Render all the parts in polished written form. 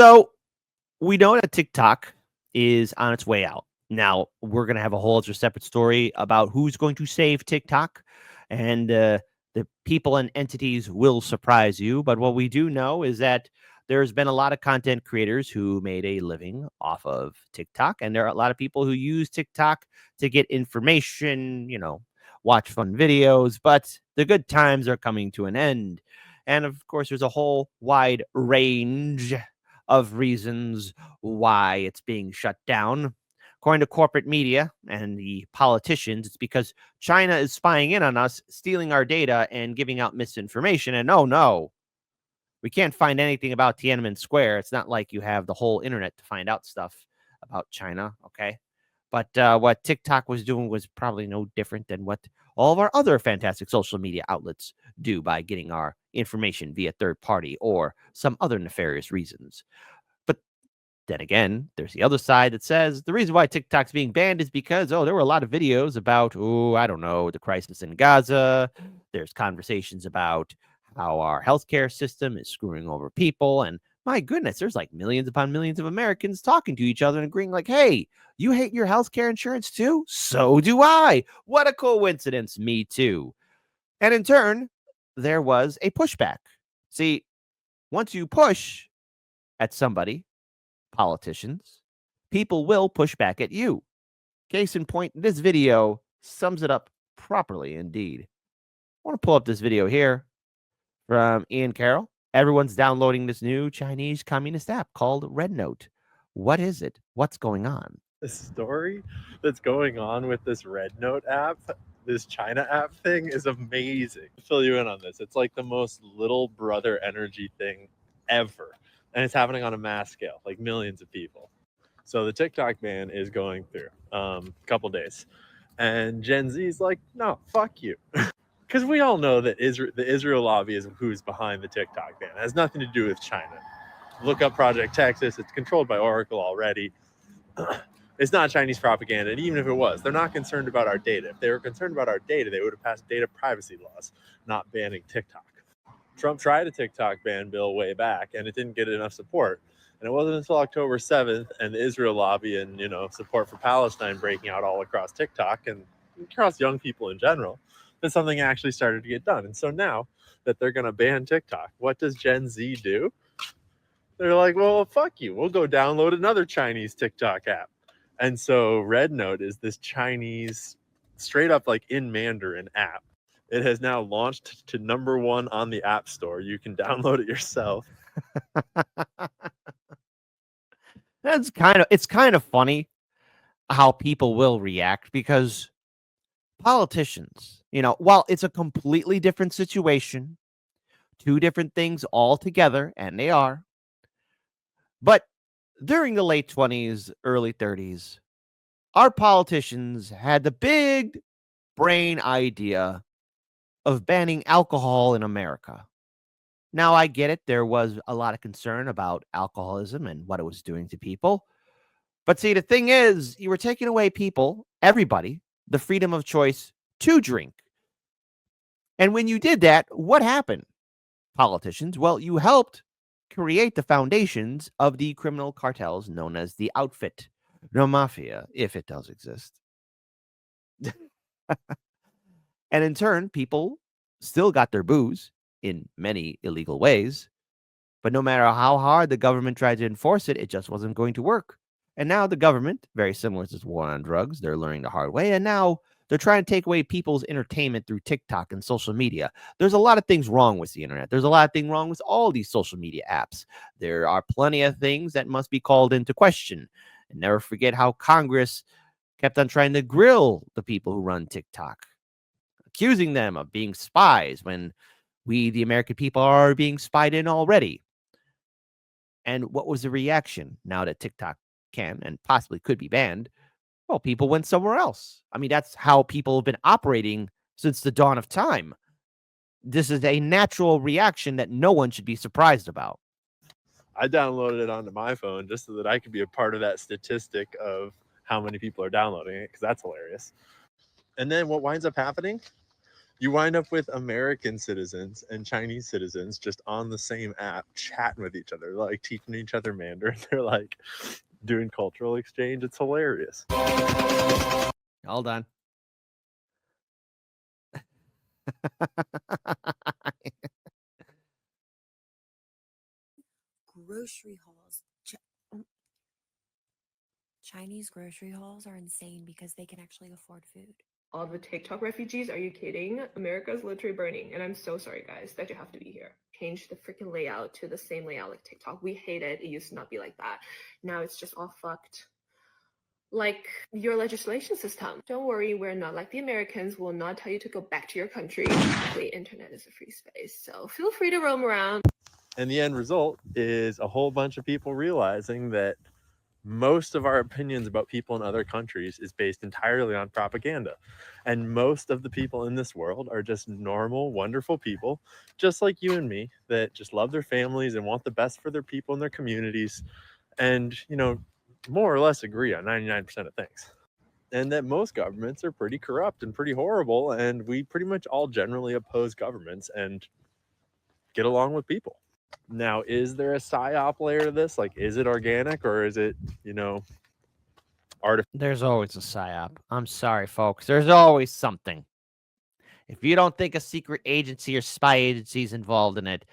So we know that TikTok is on its way out. Now, we're going to have a whole other separate story about who's going to save TikTok, and the people and entities will surprise you. But what we do know is that there's been a lot of content creators who made a living off of TikTok, and there are a lot of people who use TikTok to get information, watch fun videos, but the good times are coming to an end. And of course, there's a whole wide range of reasons why it's being shut down. According to corporate media and the politicians, it's because China is spying in on us, stealing our data, and giving out misinformation. And oh no, we can't find anything about Tiananmen Square. It's not like you have the whole internet to find out stuff about China, okay? But what TikTok was doing was probably no different than what all of our other fantastic social media outlets do by getting our information via third party or some other nefarious reasons. But then again, there's the other side that says the reason why TikTok's being banned is because, there were a lot of videos about, I don't know, the crisis in Gaza. There's conversations about how our healthcare system is screwing over people. And my goodness, there's like millions upon millions of Americans talking to each other and agreeing like, hey, you hate your healthcare insurance too? So do I. What a coincidence. Me too. And in turn, there was a pushback. See, once you push at somebody, politicians, people will push back at you. Case in point, this video sums it up properly indeed. I want to pull up this video here from Ian Carroll. Everyone's downloading this new Chinese communist app called Rednote. What is it? What's going on? The story that's going on with this Rednote app, this China app thing, is amazing. I'll fill you in on this. It's like the most little brother energy thing ever. And it's happening on a mass scale, like millions of people. So the TikTok ban is going through a couple days. And Gen Z's like, no, fuck you. Because we all know that the Israel lobby is who's behind the TikTok ban. It has nothing to do with China. Look up Project Texas. It's controlled by Oracle already. It's not Chinese propaganda. And even if it was, they're not concerned about our data. If they were concerned about our data, they would have passed data privacy laws, not banning TikTok. Trump tried a TikTok ban bill way back, and it didn't get enough support. And it wasn't until October 7th and the Israel lobby and, support for Palestine breaking out all across TikTok and across young people in general that something actually started to get done. And so now that they're going to ban TikTok, what does Gen Z do? They're like, well, fuck you. We'll go download another Chinese TikTok app. And so Rednote is this Chinese, straight up like in Mandarin app. It has now launched to #1 on the App Store. You can download it yourself. It's kind of funny how people will react because politicians, while it's a completely different situation, two different things altogether, and they are. But during the late 20s, early 30s, our politicians had the big brain idea of banning alcohol in America. Now, I get it. There was a lot of concern about alcoholism and what it was doing to people. But see, the thing is, you were taking away everybody, the freedom of choice to drink. And when you did that, what happened, politicians? Well, you helped create the foundations of the criminal cartels known as the outfit, the mafia, if it does exist. And in turn, people still got their booze in many illegal ways. But no matter how hard the government tried to enforce it, it just wasn't going to work. And now the government, very similar to this war on drugs, they're learning the hard way. And now they're trying to take away people's entertainment through TikTok and social media. There's a lot of things wrong with the internet. There's a lot of things wrong with all these social media apps. There are plenty of things that must be called into question. And never forget how Congress kept on trying to grill the people who run TikTok, accusing them of being spies when we, the American people, are being spied in already. And what was the reaction now that TikTok can and possibly could be banned? Well, people went somewhere else. I mean, that's how people have been operating since the dawn of time. This is a natural reaction that no one should be surprised about. I downloaded it onto my phone just so that I could be a part of that statistic of how many people are downloading it, because that's hilarious. And then what winds up happening You wind up with American citizens and Chinese citizens just on the same app chatting with each other, like teaching each other Mandarin. They're like doing cultural exchange. It's hilarious. Hold on. Grocery hauls. Chinese grocery hauls are insane because they can actually afford food. All the TikTok refugees, are you kidding? America's literally burning, and I'm so sorry, guys, that you have to be here. Change the freaking layout to the same layout like TikTok. We hate it. It used to not be like that. Now it's just all fucked. Like your legislation system. Don't worry, we're not like the Americans. We'll not tell you to go back to your country. The internet is a free space, so feel free to roam around. And the end result is a whole bunch of people realizing that most of our opinions about people in other countries is based entirely on propaganda. And most of the people in this world are just normal, wonderful people, just like you and me, that just love their families and want the best for their people and their communities. And, you know, more or less agree on 99% of things. And that most governments are pretty corrupt and pretty horrible. And we pretty much all generally oppose governments and get along with people. Now, is there a psyop layer to this? Like, is it organic or is it, you know, artificial? There's always a psyop. I'm sorry, folks. There's always something. If you don't think a secret agency or spy agency is involved in it,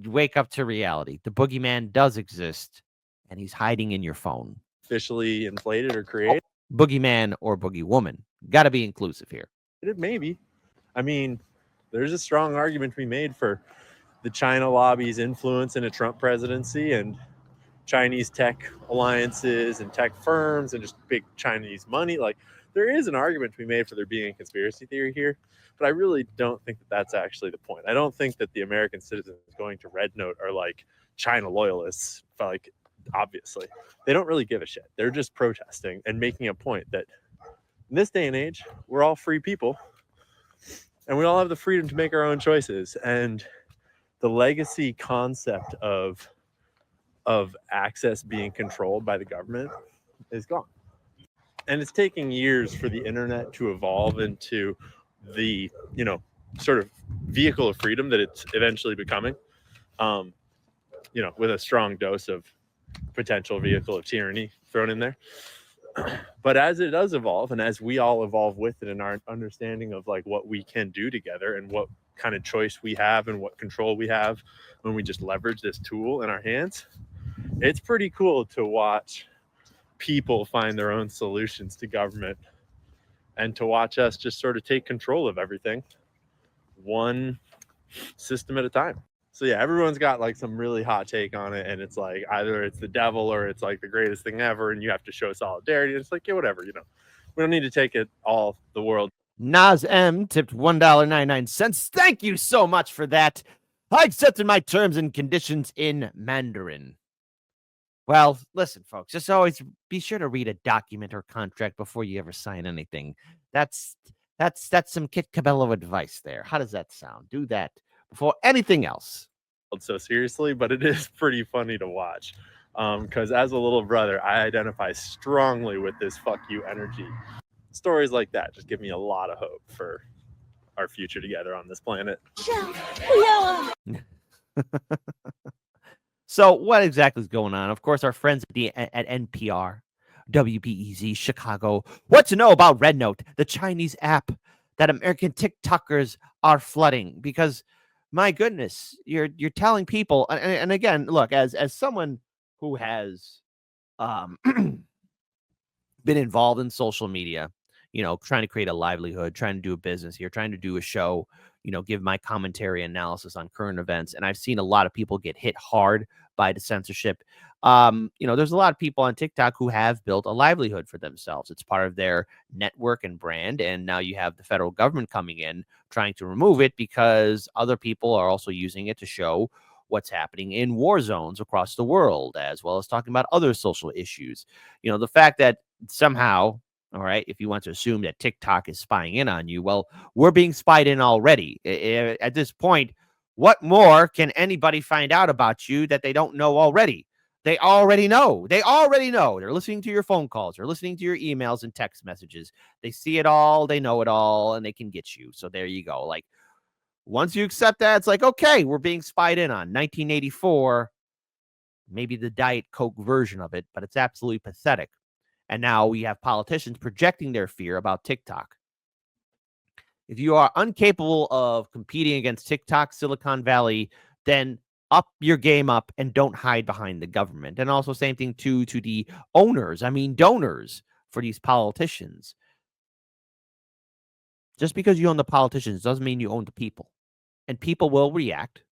you wake up to reality. The boogeyman does exist, and he's hiding in your phone. Officially inflated or created? Boogeyman or boogie woman. Got to be inclusive here. Maybe. I mean, there's a strong argument to be made for the China lobby's influence in a Trump presidency and Chinese tech alliances and tech firms and just big Chinese money. Like, there is an argument to be made for there being a conspiracy theory here, but I really don't think that that's actually the point. I don't think that the American citizens going to Rednote are like China loyalists. Like, obviously, they don't really give a shit. They're just protesting and making a point that in this day and age, we're all free people and we all have the freedom to make our own choices. And the legacy concept of access being controlled by the government is gone. And it's taking years for the internet to evolve into the, you know, sort of vehicle of freedom that it's eventually becoming, you know, with a strong dose of potential vehicle of tyranny thrown in there. But as it does evolve, and as we all evolve with it in our understanding of like what we can do together and what kind of choice we have and what control we have when we just leverage this tool in our hands, it's pretty cool to watch people find their own solutions to government and to watch us just sort of take control of everything one system at a time. So yeah, everyone's got like some really hot take on it, and it's like either it's the devil or it's like the greatest thing ever, and you have to show solidarity. It's like, yeah, whatever, you know. We don't need to take it all the world. Nas M tipped $1.99. Thank you so much for that. I accepted my terms and conditions in Mandarin. Well, listen, folks, just always be sure to read a document or contract before you ever sign anything. That's some Kit Cabello advice there. How does that sound? Do that before anything else. So seriously, but it is pretty funny to watch. Because as a little brother, I identify strongly with this fuck you energy. Stories like that just give me a lot of hope for our future together on this planet. So what exactly is going on? Of course, our friends at NPR, WBEZ, Chicago, what to know about Rednote, the Chinese app that American TikTokers are flooding. Because, my goodness, you're telling people, and again, look, as someone who has been involved in social media, you know, trying to create a livelihood, trying to do a business here, trying to do a show, you know, give my commentary analysis on current events. And I've seen a lot of people get hit hard by the censorship. You know, there's a lot of people on TikTok who have built a livelihood for themselves. It's part of their network and brand. And now you have the federal government coming in trying to remove it because other people are also using it to show what's happening in war zones across the world, as well as talking about other social issues. You know, the fact that somehow, all right, if you want to assume that TikTok is spying in on you, well, we're being spied in already. At this point, what more can anybody find out about you that they don't know already? They already know. They already know. They're listening to your phone calls. They're listening to your emails and text messages. They see it all. They know it all, and they can get you. So there you go. Like, once you accept that, it's like, okay, we're being spied in on. 1984, maybe the Diet Coke version of it, but it's absolutely pathetic. And now we have politicians projecting their fear about TikTok. If you are incapable of competing against TikTok, Silicon Valley, then up your game up and don't hide behind the government. And also same thing too to the owners, donors for these politicians. Just because you own the politicians doesn't mean you own the people. And people will react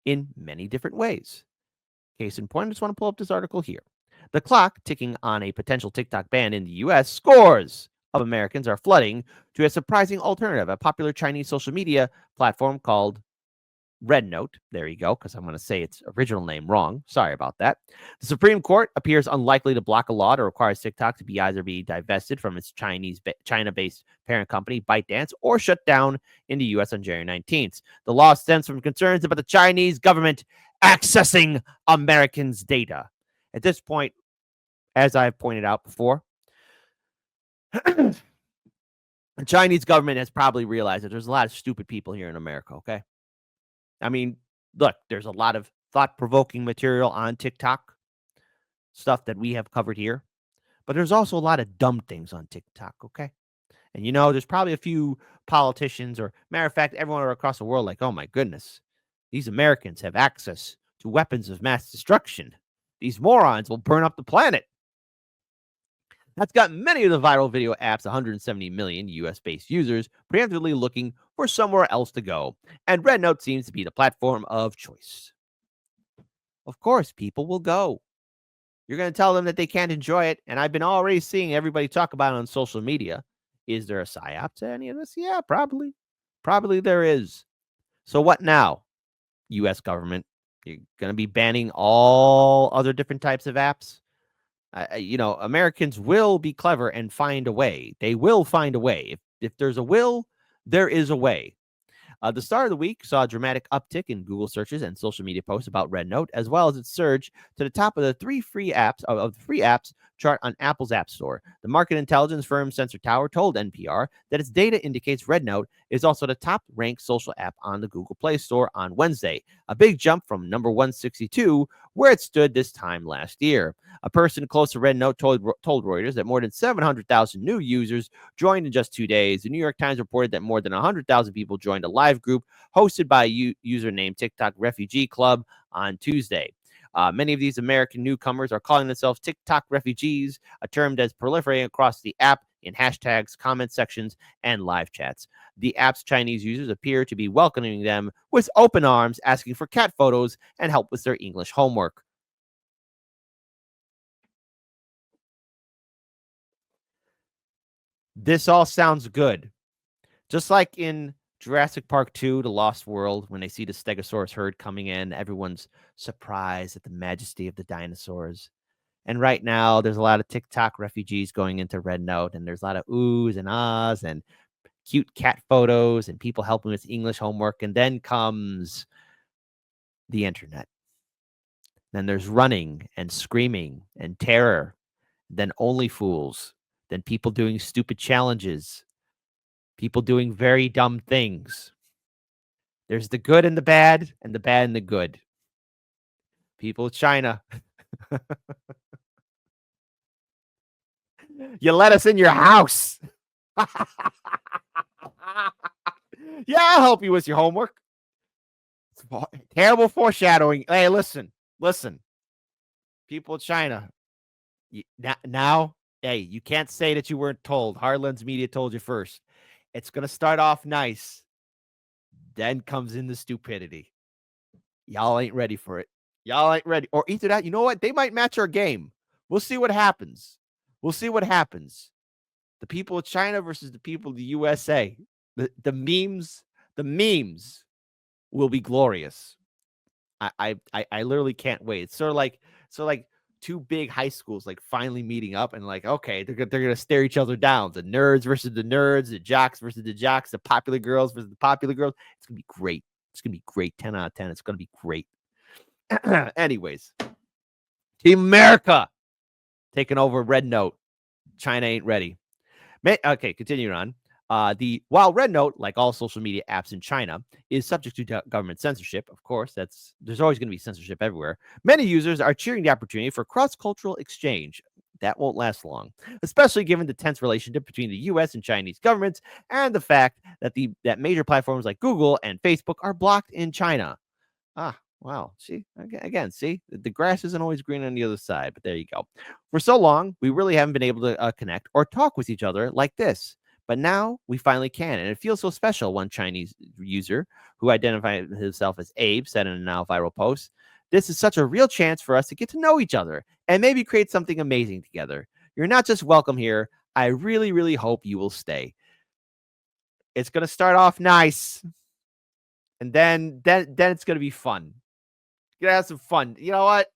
in many different ways. Case in point, I just want to pull up this article here. The clock ticking on a potential TikTok ban in the U.S. Scores of Americans are flooding to a surprising alternative, a popular Chinese social media platform called Rednote. There you go, because I'm going to say its original name wrong. Sorry about that. The Supreme Court appears unlikely to block a law that requires TikTok to be either be divested from its China-based parent company, ByteDance, or shut down in the U.S. on January 19th. The law stems from concerns about the Chinese government accessing Americans' data. At this point, as I've pointed out before, the Chinese government has probably realized that there's a lot of stupid people here in America, okay? I mean, look, there's a lot of thought-provoking material on TikTok, stuff that we have covered here, but there's also a lot of dumb things on TikTok, okay? And there's probably a few politicians, or matter of fact, everyone across the world, like, oh my goodness, these Americans have access to weapons of mass destruction. These morons will burn up the planet. That's got many of the viral video apps, 170 million US-based users, preemptively looking for somewhere else to go, and Rednote seems to be the platform of choice. Of course, people will go. You're going to tell them that they can't enjoy it, and I've been already seeing everybody talk about it on social media. Is there a psyop to any of this? Yeah, probably. Probably there is. So what now, U.S. government? You're going to be banning all other different types of apps? Americans will be clever and find a way. They will find a way. If there's a will, there is a way. The start of the week saw a dramatic uptick in Google searches and social media posts about Rednote, as well as its surge to the top of the three free apps chart on Apple's App Store. The market intelligence firm Sensor Tower told NPR that its data indicates Rednote is also the top-ranked social app on the Google Play Store on Wednesday, a big jump from number 162, where it stood this time last year. A person close to Rednote told Reuters that more than 700,000 new users joined in just 2 days. The New York Times reported that more than 100,000 people joined a live group hosted by a user named TikTok Refugee Club on Tuesday. Many of these American newcomers are calling themselves TikTok refugees, a term that's proliferating across the app in hashtags, comment sections, and live chats. The app's Chinese users appear to be welcoming them with open arms, asking for cat photos and help with their English homework. This all sounds good. Just like in Jurassic Park 2, The Lost World, when they see the Stegosaurus herd coming in, everyone's surprised at the majesty of the dinosaurs. And right now, there's a lot of TikTok refugees going into Rednote, and there's a lot of oohs and ahs and cute cat photos and people helping with English homework. And then comes the internet. Then there's running and screaming and terror. Then only fools. Then people doing stupid challenges. People doing very dumb things. There's the good and the bad and the good. People of China. You let us in your house. Yeah, I'll help you with your homework. Terrible foreshadowing. Hey, listen. People of China. Now, hey, you can't say that you weren't told. Hardlands Media told you first. It's going to start off nice. Then comes in the stupidity. Y'all ain't ready for it. Y'all ain't ready. Or either that, you know what? They might match our game. We'll see what happens. The people of China versus the people of the USA. The memes will be glorious. I literally can't wait. It's sort of like two big high schools like finally meeting up and like, okay, they're gonna stare each other down. The nerds versus the nerds, the jocks versus the jocks, the popular girls versus the popular girls. It's gonna be great. It's gonna be great. 10 out of 10. It's gonna be great. Anyways, Team America taking over Rednote. China ain't ready. Okay, continuing on. While Rednote, like all social media apps in China, is subject to government censorship, of course, there's always going to be censorship everywhere. Many users are cheering the opportunity for cross-cultural exchange. That won't last long, especially given the tense relationship between the U.S. and Chinese governments, and the fact that major platforms like Google and Facebook are blocked in China. Ah, wow. See, again, see, the grass isn't always green on the other side, but there you go. For so long, we really haven't been able to connect or talk with each other like this. But now we finally can, and it feels so special. One Chinese user who identified himself as Abe said in a now viral post, "This is such a real chance for us to get to know each other and maybe create something amazing together. You're not just welcome here. I really, really hope you will stay." It's going to start off nice, and then it's going to be fun. You're gonna have some fun. You know what?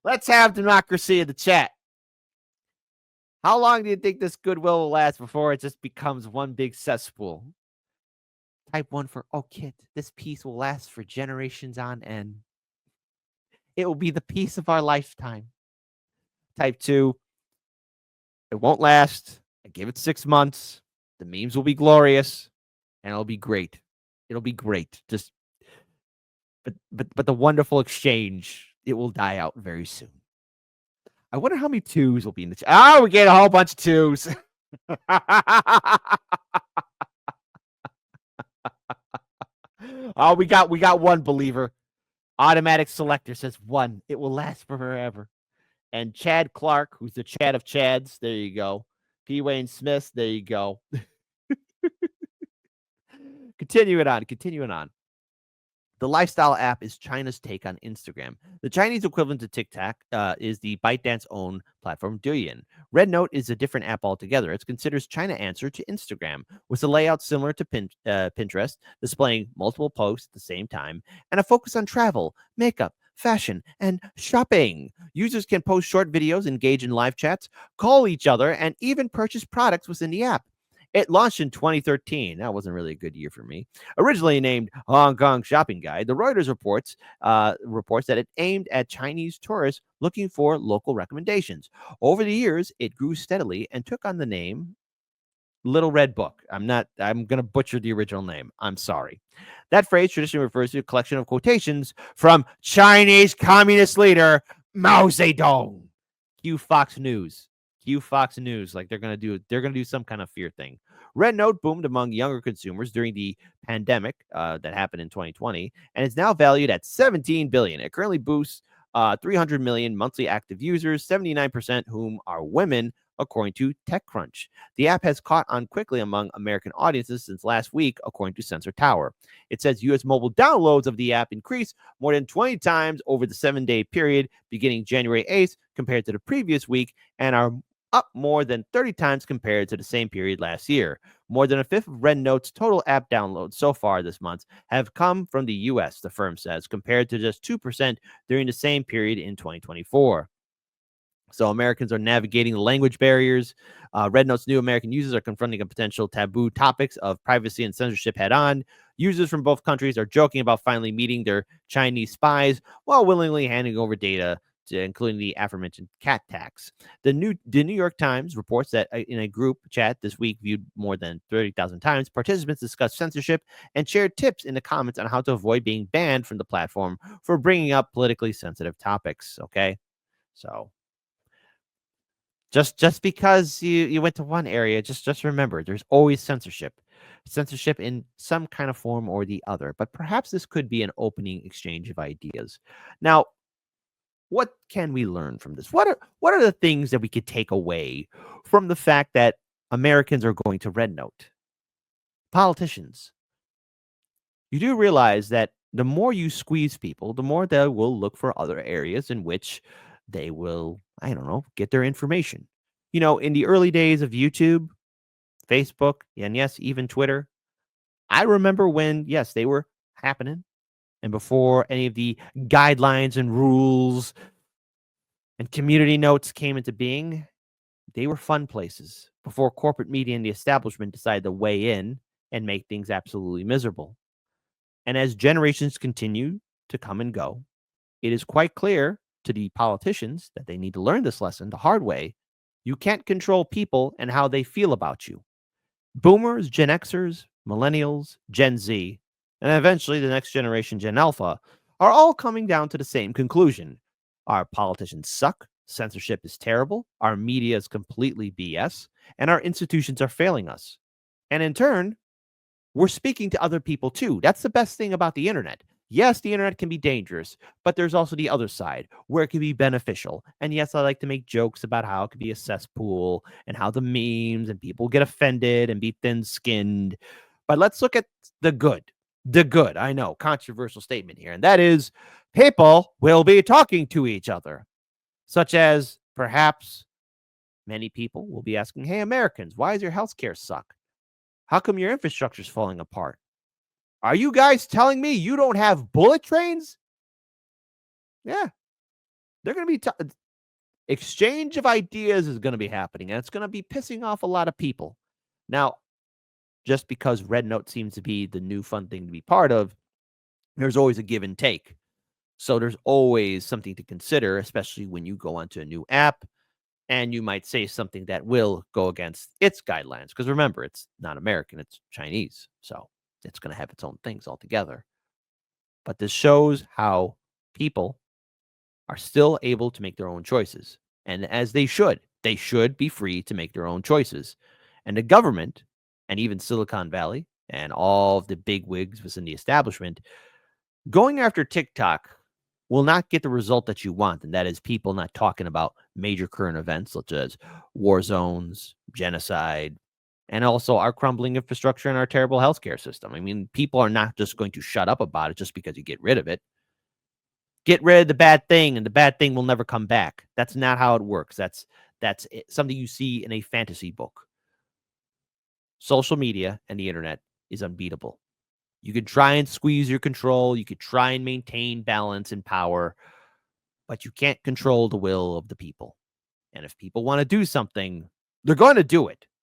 Let's have democracy in the chat. How long do you think this goodwill will last before it just becomes one big cesspool? Type 1 for, oh, kid, this peace will last for generations on end. It will be the peace of our lifetime. Type 2, it won't last. I give it 6 months. The memes will be glorious, and it'll be great. It'll be great. But the wonderful exchange, it will die out very soon. I wonder how many 2s will be in the chat. Oh, we get a whole bunch of 2s. Oh, we got one believer. Automatic selector says 1. It will last forever. And Chad Clark, who's the Chad of Chads, there you go. P. Wayne Smith, there you go. Continuing on. The lifestyle app is China's take on Instagram. The Chinese equivalent to TikTok is the ByteDance-owned platform Douyin. Rednote is a different app altogether. It's considered China answer to Instagram, with a layout similar to Pinterest, displaying multiple posts at the same time, and a focus on travel, makeup, fashion, and shopping. Users can post short videos, engage in live chats, call each other, and even purchase products within the app. It launched in 2013. That wasn't really a good year for me. Originally named Hong Kong Shopping Guide, the Reuters reports that it aimed at Chinese tourists looking for local recommendations. Over the years, it grew steadily and took on the name Little Red Book. I'm going to butcher the original name. I'm sorry. That phrase traditionally refers to a collection of quotations from Chinese communist leader Mao Zedong. Cue Fox News. Like they're gonna do some kind of fear thing. Rednote boomed among younger consumers during the pandemic that happened in 2020, and is now valued at $17 billion. It currently boasts 300 million monthly active users, 79% whom are women, according to TechCrunch. The app has caught on quickly among American audiences since last week, according to Sensor Tower. It says U.S. mobile downloads of the app increased more than 20 times over the 7-day period beginning January 8th compared to the previous week, and are up more than 30 times compared to the same period last year. More than a fifth of Rednote's total app downloads so far this month have come from the U.S., the firm says, compared to just 2% during the same period in 2024. So Americans are navigating the language barriers. Rednote's new American users are confronting a potential taboo topics of privacy and censorship head on. Users from both countries are joking about finally meeting their Chinese spies while willingly handing over data, including the aforementioned cat tax. The New York Times reports that in a group chat this week viewed more than 30,000 times, participants discussed censorship and shared tips in the comments on how to avoid being banned from the platform for bringing up politically sensitive topics. Okay, so just because you went to one area, just remember there's always censorship in some kind of form or the other. But perhaps this could be an opening exchange of ideas. Now, what can we learn from this? What are the things that we could take away from the fact that Americans are going to Rednote? Politicians, you do realize that the more you squeeze people, the more they will look for other areas in which they will, I don't know, get their information. You know, in the early days of YouTube, Facebook, and yes, even Twitter, I remember when, yes, they were happening. And before any of the guidelines and rules and community notes came into being, they were fun places before corporate media and the establishment decided to weigh in and make things absolutely miserable. And as generations continue to come and go, it is quite clear to the politicians that they need to learn this lesson the hard way. You can't control people and how they feel about you. Boomers, Gen Xers, Millennials, Gen Z, and eventually the next generation, Gen Alpha, are all coming down to the same conclusion. Our politicians suck, censorship is terrible, our media is completely BS, and our institutions are failing us. And in turn, we're speaking to other people too. That's the best thing about the internet. Yes, the internet can be dangerous, but there's also the other side where it can be beneficial. And yes, I like to make jokes about how it could be a cesspool and how the memes and people get offended and be thin skinned. But let's look at the good. The good, I know, controversial statement here. And that is people will be talking to each other, such as perhaps many people will be asking, hey, Americans, why does your healthcare suck? How come your infrastructure is falling apart? Are you guys telling me you don't have bullet trains? Yeah. They're going to be exchange of ideas is going to be happening, and it's going to be pissing off a lot of people. Now, just because Rednote seems to be the new fun thing to be part of, there's always a give and take. So there's always something to consider, especially when you go onto a new app and you might say something that will go against its guidelines. Because remember, it's not American, it's Chinese. So it's going to have its own things altogether. But this shows how people are still able to make their own choices. And as they should be free to make their own choices. And the government, and even Silicon Valley, and all of the big wigs within the establishment, going after TikTok will not get the result that you want. And that is people not talking about major current events such as war zones, genocide, and also our crumbling infrastructure and our terrible healthcare system. I mean, people are not just going to shut up about it just because you get rid of it. Get rid of the bad thing, and the bad thing will never come back. That's not how it works. That's something you see in a fantasy book. Social media and the internet is unbeatable. You could try and squeeze your control. You could try and maintain balance and power, but you can't control the will of the people. And if people want to do something, they're going to do it.